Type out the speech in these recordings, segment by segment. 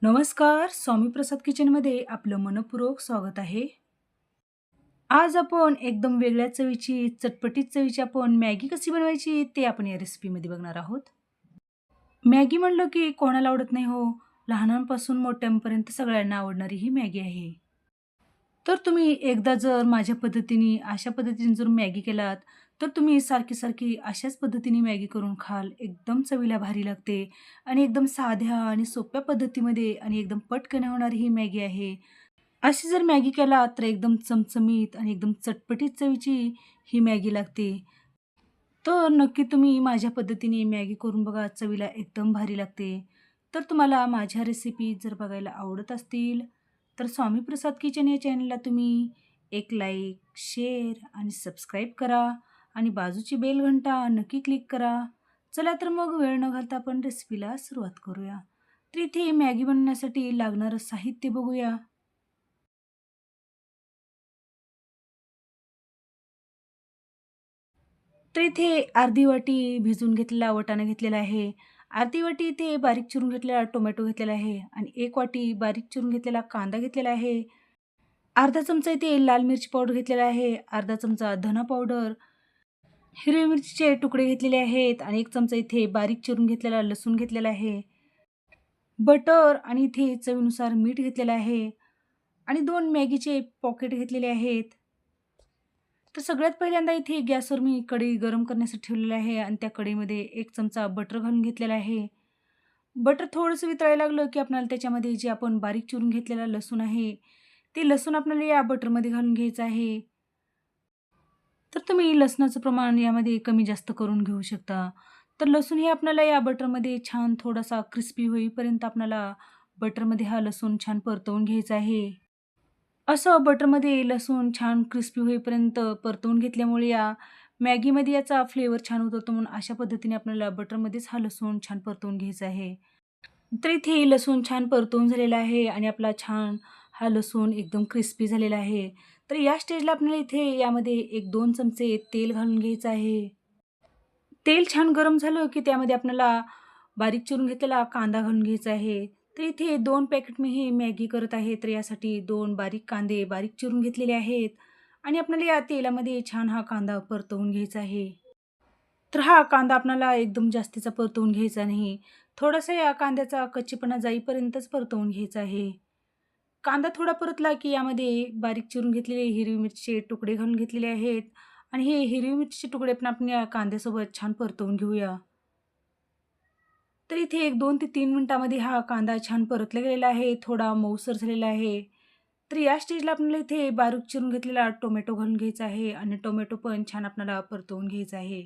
नमस्कार, स्वामी प्रसाद किचनमध्ये आपलं मनःपूर्वक स्वागत आहे. आज आपण एकदम वेगळ्या चवीची, चटपटीत चवीची आपण मॅगी कशी बनवायची ते आपण या रेसिपीमध्ये बघणार आहोत. मॅगी म्हणलं की कोणाला आवडत नाही हो? लहानांपासून मोठ्यांपर्यंत सगळ्यांना आवडणारी ही मॅगी आहे. तर तुम्ही एकदा जर माझ्या पद्धतीने, अशा पद्धतीने जर मॅगी केलात, तर तुम्ही सारखी-सारखी अशाच पद्धतीने मॅगी करून खाल. एकदम चवीला भारी लागते आणि एकदम साध्या आणि सोप्या पद्धतीमध्ये आणि एकदम पटकन होणारी ही मॅगी आहे. अशी जर मॅगी केला तर एकदम चमचमीत आणि एकदम चटपटीत चवीची ही मॅगी लागते. तर नक्की तुम्ही माझ्या पद्धतीने मॅगी करून बघा, चवीला एकदम भारी लागते. तर तुम्हाला माझ्या रेसिपी जर बघायला आवडत असतील, तर स्वामी प्रसाद किचन या चॅनलला तुम्ही एक लाईक, शेअर आणि सबस्क्राईब करा आणि बाजूची बेल घंटा नक्की क्लिक करा. चला तर मग वेळ न घालता आपण रेसिपीला सुरुवात करूया. तर इथे मॅगी बनवण्यासाठी लागणारं साहित्य बघूया. तर इथे अर्धी वाटी भिजवून घेतलेला वाटाणा घेतलेला आहे. अर्धी वाटी इथे बारीक चिरून घेतलेला टोमॅटो घेतलेला आहे आणि 1 वाटी बारीक चिरून घेतलेला कांदा घेतलेला आहे. अर्धा चमचा इथे लाल मिरची पावडर घेतलेला आहे. अर्धा चमचा धना पावडर, हिरवी मिरचीचे तुकडे घेतलेले आहेत आणि 1 चमचा इथे बारीक चिरून घेतलेला लसूण घेतलेला आहे. बटर आणि इथे चवीनुसार मीठ घेतलेलं आहे आणि 2 मॅगीचे पॉकेट घेतलेले आहेत. तर सगळ्यात पहिल्यांदा इथे गॅसवर मी कढई गरम करण्यासाठी ठेवलेली आहे आणि त्या कढईमध्ये 1 चमचा बटर घालून घेतलेला आहे. बटर थोडंसं वितळायला लागलं, की आपल्याला त्याच्यामध्ये जे आपण बारीक चिरून घेतलेला लसूण आहे, ते लसूण आपल्याला या बटरमध्ये घालून घ्यायचं आहे. तर तुम्ही लसणाचं प्रमाण यामध्ये कमी जास्त करून घेऊ शकता. तर लसूण हे आपल्याला या बटरमध्ये छान थोडासा क्रिस्पी होईपर्यंत आपल्याला बटरमध्ये हा लसूण छान परतवून घ्यायचा आहे. असं बटरमध्ये लसूण छान क्रिस्पी होईपर्यंत परतवून घेतल्यामुळे या मॅगीमध्ये याचा फ्लेवर छान उतरतो म्हणून अशा पद्धतीने आपल्याला बटरमध्येच हा लसूण छान परतवून घ्यायचा आहे. तर इथे लसूण छान परतवून झालेला आहे आणि आपला छान हा लसूण एकदम क्रिस्पी झालेला आहे. तर या स्टेजला आपल्याला इथे यामध्ये 1-2 चमचे तेल घालून घ्यायचं आहे. तेल छान गरम झालं, की त्यामध्ये आपल्याला बारीक चिरून घेतलेला कांदा घालून घ्यायचा आहे. तर इथे 2 पॅकेट मी ही मॅगी करत आहे. तर यासाठी 2 बारीक कांदे बारीक चिरून घेतलेले आहेत आणि आपल्याला या तेलामध्ये छान हा कांदा परतवून घ्यायचा आहे. तर हा कांदा आपल्याला एकदम जास्तीचा परतवून घ्यायचा नाही. थोडासा या कांद्याचा कच्चेपणा जाईपर्यंतच परतवून घ्यायचा आहे. कांदा थोडा परतला, की यामध्ये बारीक चिरून घेतलेले हिरवी मिरचीचे तुकडे घालून घेतलेले आहेत आणि हे हिरवी मिरचीचे तुकडे पण आपण या कांद्यासोबत छान परतवून घेऊया. तर इथे एक 2 ते 3 मिनिटामध्ये हा कांदा छान परतला गेलेला आहे, थोडा मऊसर झालेला आहे. तर या स्टेजला आपल्याला इथे बारीक चिरून घेतलेला टोमॅटो घालून घ्यायचा आहे आणि टोमॅटो पण छान आपल्याला परतवून घ्यायचा आहे.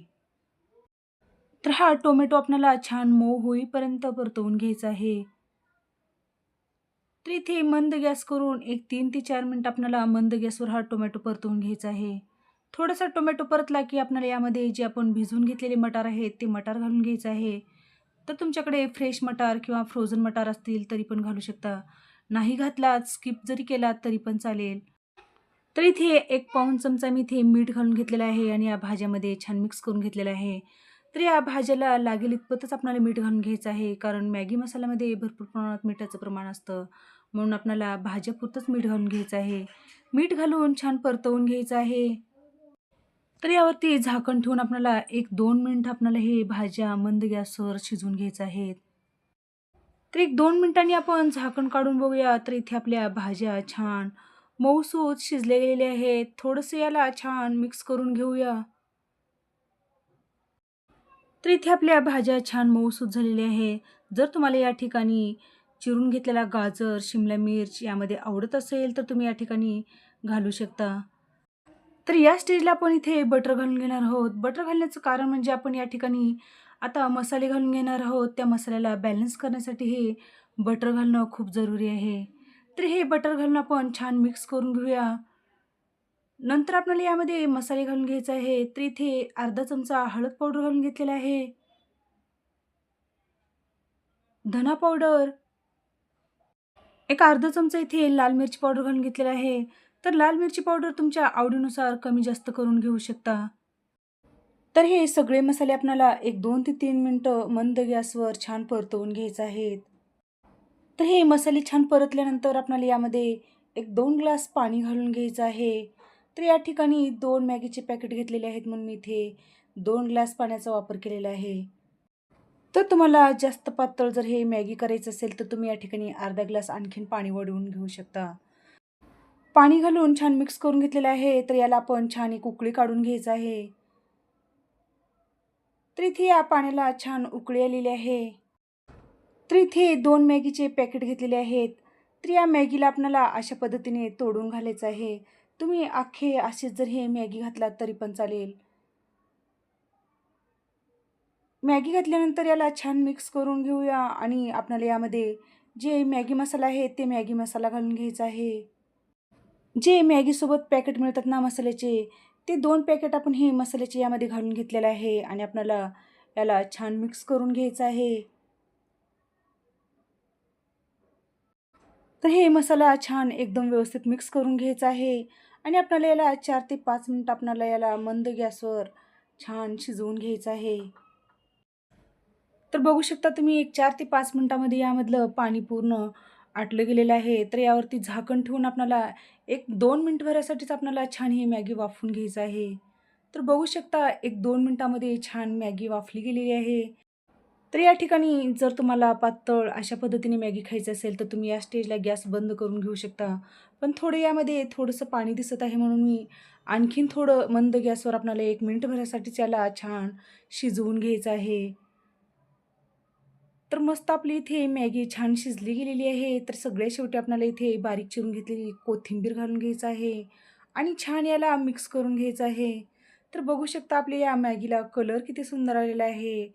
तर हा टोमॅटो आपल्याला छान मऊ होईपर्यंत परतवून घ्यायचा आहे. तर इथे मंद गॅस करून एक 3 ते 4 मिनिट आपल्याला मंद गॅसवर हा टोमॅटो परतवून घ्यायचा आहे. थोडासा टोमॅटो परतला की आपल्याला यामध्ये जे आपण भिजवून घेतलेले मटार आहेत, ते मटार घालून घ्यायचं आहे. तर तुमच्याकडे फ्रेश मटार किंवा फ्रोझन मटार असतील तरी पण घालू शकता. नाही घातलात, स्किप जरी केलात तरी पण चालेल. तर इथे 1 पाऊण चमचा मी इथे मीठ घालून घेतलेलं आहे आणि या भाज्यामध्ये छान मिक्स करून घेतलेलं आहे. तर या भाज्याला लागेल इतपतच आपल्याला मीठ घालून घ्यायचं आहे. कारण मॅगी मसाल्यामध्ये भरपूर प्रमाणात मिठाचं प्रमाण असतं. म्हणून आपल्याला भाज्यापुरतंच मीठ घालून घ्यायचं आहे. मीठ घालून छान परतवून घ्यायचं आहे. तर यावरती झाकण ठेवून आपल्याला 1-2 मिनिट आपल्याला हे भाज्या मंद गॅसवर शिजवून घ्यायच्या आहेत. तर 1-2 मिनिटांनी आपण झाकण काढून बघूया, तर इथे आपल्या भाज्या छान मऊसूत शिजल्या गेलेल्या आहेत. थोडंसं याला छान मिक्स करून घेऊया. तर इथे आपल्या भाज्या छान मऊसूत झालेल्या आहे. जर तुम्हाला या ठिकाणी चिरून घेतलेला गाजर, शिमला मिर्च यामध्ये आवडत असेल, तर तुम्ही या ठिकाणी घालू शकता. तर या स्टेजला आपण इथे बटर घालून घेणार आहोत. बटर घालण्याचं कारण म्हणजे आपण या ठिकाणी आता मसाले घालून घेणार आहोत. त्या मसाल्याला बॅलन्स करण्यासाठी हे बटर घालणं खूप जरुरी आहे. तर हे बटर घालून आपण छान मिक्स करून घेऊया. नंतर आपल्याला यामध्ये मसाले घालून घ्यायचे आहे. तर इथे अर्धा चमचा हळद पावडर घालून घेतलेला आहे. धना पावडर, एक अर्धा चमचा इथे लाल मिरची पावडर घालून घेतलेला आहे. तर लाल मिरची पावडर तुमच्या आवडीनुसार कमी जास्त करून घेऊ शकता. तर हे सगळे मसाले आपल्याला एक 2 ते 3 मिनिटं मंद गॅसवर छान परतवून घ्यायचे आहेत. तर हे मसाले छान परतल्यानंतर आपल्याला यामध्ये एक 2 ग्लास पाणी घालून घ्यायचं आहे. तर या ठिकाणी 2 मॅगीचे पॅकेट घेतलेले आहेत म्हणून मी इथे 2 ग्लास पाण्याचा वापर केलेला आहे. तर तुम्हाला जास्त पातळ जर हे मॅगी करायचं असेल तर तुम्ही या ठिकाणी अर्धा ग्लास आणखीन पाणी वाढवून घेऊ शकता. पाणी घालून छान मिक्स करून घेतलेलं आहे. तर याला आपण छान एक उकळी काढून घ्यायचं आहे. तर इथे या पाण्याला छान उकळी आलेली आहे. तर इथे 2 मॅगीचे पॅकेट घेतलेले आहेत. तर या मॅगीला आपल्याला अशा पद्धतीने तोडून घालायचं आहे. तुम्ही अख्खे असेच जर हे मॅगी घातलात तरी पण चालेल. मॅगी घातल्यानंतर याला छान मिक्स करून घेऊया आणि आपल्याला यामध्ये जे मॅगी मसाला आहे ते मॅगी मसाला घालून घ्यायचा आहे. जे मॅगीसोबत पॅकेट मिळतात ना मसाल्याचे, ते 2 पॅकेट आपण हे मसाल्याचे यामध्ये घालून घेतलेलं आहे आणि आपल्याला याला छान मिक्स करून घ्यायचं आहे. तर हे मसाला छान एकदम व्यवस्थित मिक्स करून घ्यायचा आहे आणि आपल्याला याला 4 ते 5 मिनिट आपल्याला याला मंद गॅसवर छान शिजवून घ्यायचं आहे. तर बघू शकता तुम्ही एक 4 ते 5 मिनिटामध्ये यामधलं पाणी पूर्ण आटलं गेलेलं आहे. तर यावरती झाकण ठेवून आपल्याला एक 2 मिनिटभरासाठीच आपल्याला छान ही मॅगी वाफवून घ्यायचं आहे. तर बघू शकता एक 2 मिनिटामध्ये छान मॅगी वाफली गेलेली आहे. तर या ठिकाणी जर तुम्हाला पातळ अशा पद्धतीने मॅगी खायची असेल, तर तुम्ही या स्टेजला गॅस बंद करून घेऊ शकता. पण थोडं यामध्ये थोडंसं पाणी दिसत आहे म्हणून मी आणखीन थोडं मंद गॅसवर आपल्याला 1 मिनिटभरासाठीच याला छान शिजवून घ्यायचं आहे. तर मस्त आपली इथे मॅगी छान शिजली गेलेली आहे. तर सगळ्यात शेवटी आपल्याला इथे बारीक चिरून घेतलेली कोथिंबीर घालून घ्यायचं आहे आणि छान याला मिक्स करून घ्यायचं आहे. तर बघू शकता आपल्या या मॅगीला कलर किती सुंदर आलेला आहे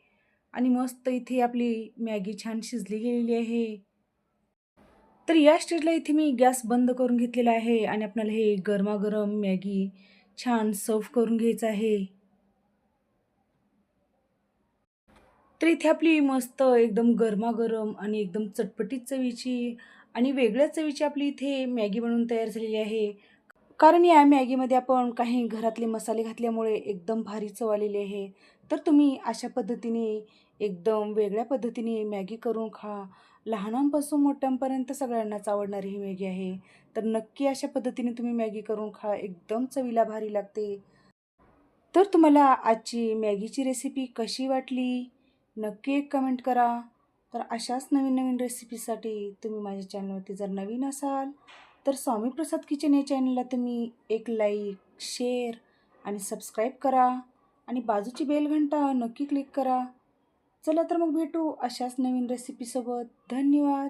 आणि मस्त इथे आपली मॅगी छान शिजली गेलेली आहे. तर या स्टेजला इथे मी गॅस बंद करून घेतलेला आहे आणि आपल्याला हे गरमागरम मॅगी छान सर्व्ह करून घ्यायचं आहे. तर इथे आपली मस्त एकदम गरमागरम आणि एकदम चटपटीत चवीची आणि वेगळ्या चवीची आपली इथे मॅगी बनवून तयार झालेली आहे. कारण या मॅगीमध्ये आपण काही घरातले मसाले घातल्यामुळे एकदम भारी चव आलेली आहे. तर तुम्ही अशा पद्धतीने एकदम वेगळ्या पद्धतीने मॅगी करून खा. लहानांपासून मोठ्यांपर्यंत सगळ्यांनाच आवडणारी ही मॅगी आहे. तर नक्की अशा पद्धतीने तुम्ही मॅगी करून खा. एकदम चवीला भारी लागते. तर तुम्हाला आजची मॅगीची रेसिपी कशी वाटली? नक्की एक कमेंट करा. तर अशाच नवीन-नवीन रेसिपीसाठी तुम्ही माझ्या चॅनलवरती जर नवीन असाल, तर स्वामी प्रसाद किचन या चॅनलला तुम्ही एक लाईक, शेअर आणि सबस्क्राईब करा आणि बाजूची बेल घंटा नक्की क्लिक करा. चला तर मग भेटू अशाच नवीन रेसिपीसोबत. धन्यवाद.